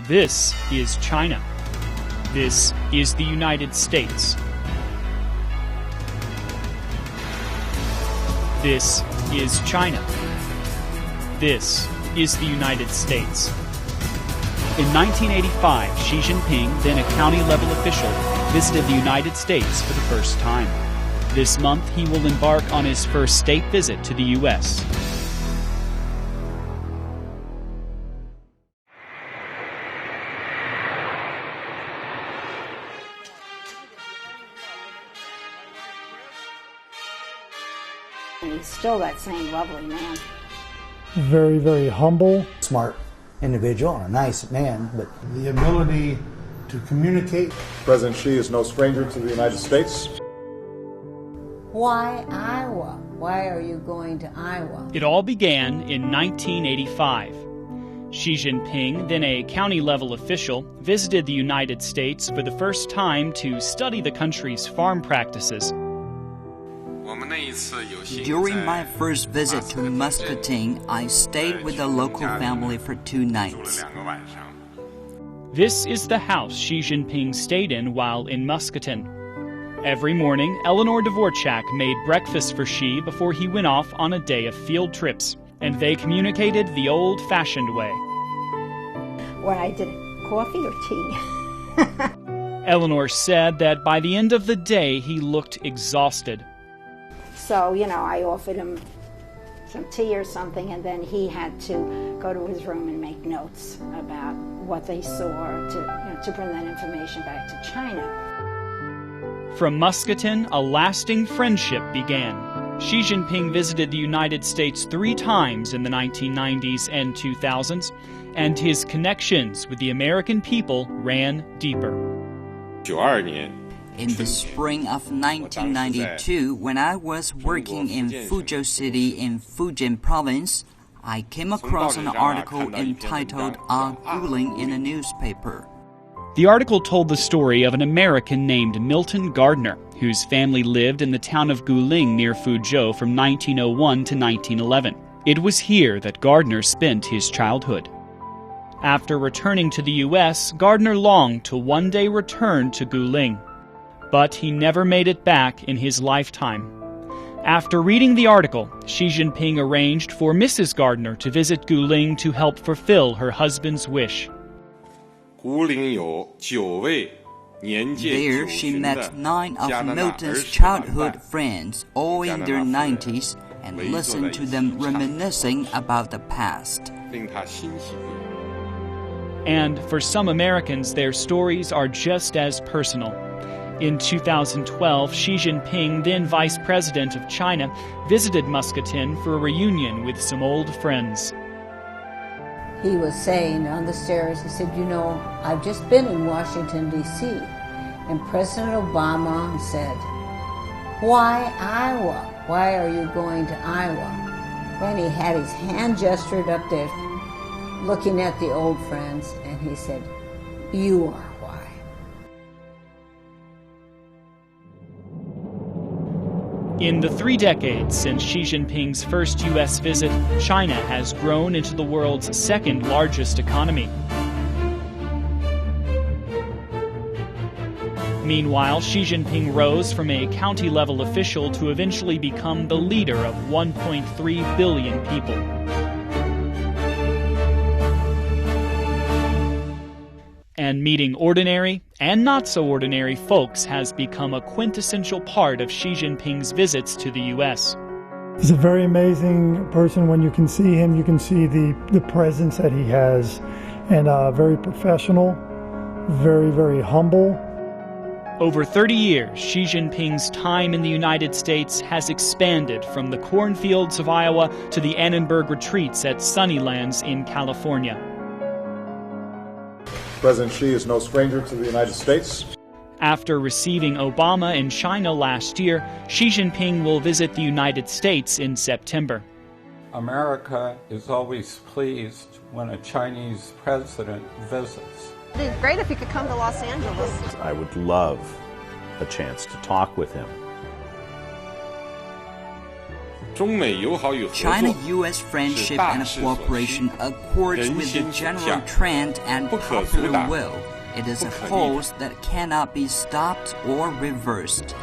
This is China. This is the United States. This is China. This is the United States. In 1985, Xi Jinping, then a county-level official, visited the United States for the first time. This month, he will embark on his first state visit to the U.S. And he's still that same lovely man. Very, very humble. Smart individual and a nice man, but the ability to communicate. President Xi is no stranger to the United States. Why Iowa? Why are you going to Iowa? It all began in 1985. Xi Jinping, then a county-level official, visited the United States for the first time to study the country's farm practices. During my first visit to Muscatine, I stayed with a local family for 2 nights. This is the house Xi Jinping stayed in while in Muscatine. Every morning, Gary Dvorchak made breakfast for Xi before he went off on a day of field trips, and they communicated the old-fashioned way. When I did coffee or tea? Eleanor said that by the end of the day, he looked exhausted. So, I offered him some tea or something, and then he had to go to his room and make notes about what they saw to bring that information back to China. From Muscatine, a lasting friendship began. Xi Jinping visited the United States 3 times in the 1990s and 2000s, and his connections with the American people ran deeper. In the spring of 1992, when I was working in Fuzhou City in Fujian Province, I came across an article entitled Guling in a newspaper. The article told the story of an American named Milton Gardner, whose family lived in the town of Guling near Fuzhou from 1901 to 1911. It was here that Gardner spent his childhood. After returning to the U.S., Gardner longed to one day return to Guling. But he never made it back in his lifetime. After reading the article, Xi Jinping arranged for Mrs. Gardner to visit Guling to help fulfill her husband's wish. There she met 9 of Milton's childhood friends, all in their 90s, and listened to them reminiscing about the past. And for some Americans, their stories are just as personal. In 2012, Xi Jinping, then Vice President of China, visited Muscatine for a reunion with some old friends. He was saying on the stairs, he said, I've just been in Washington, D.C., and President Obama said, why Iowa? Why are you going to Iowa? When he had his hand gestured up there, looking at the old friends, and he said, you are why. In the 3 decades since Xi Jinping's first U.S. visit, China has grown into the world's 2nd largest economy. Meanwhile, Xi Jinping rose from a county-level official to eventually become the leader of 1.3 billion people. And meeting ordinary and not-so-ordinary folks has become a quintessential part of Xi Jinping's visits to the U.S. He's a very amazing person. When you can see him, you can see the presence that he has, and very professional, very, very humble. Over 30 years, Xi Jinping's time in the United States has expanded from the cornfields of Iowa to the Annenberg retreats at Sunnylands in California. President Xi is no stranger to the United States. After receiving Obama in China last year, Xi Jinping will visit the United States in September. America is always pleased when a Chinese president visits. It'd be great if he could come to Los Angeles. I would love a chance to talk with him. China-U.S. friendship and cooperation accords with the general trend and popular will. It is a force that cannot be stopped or reversed.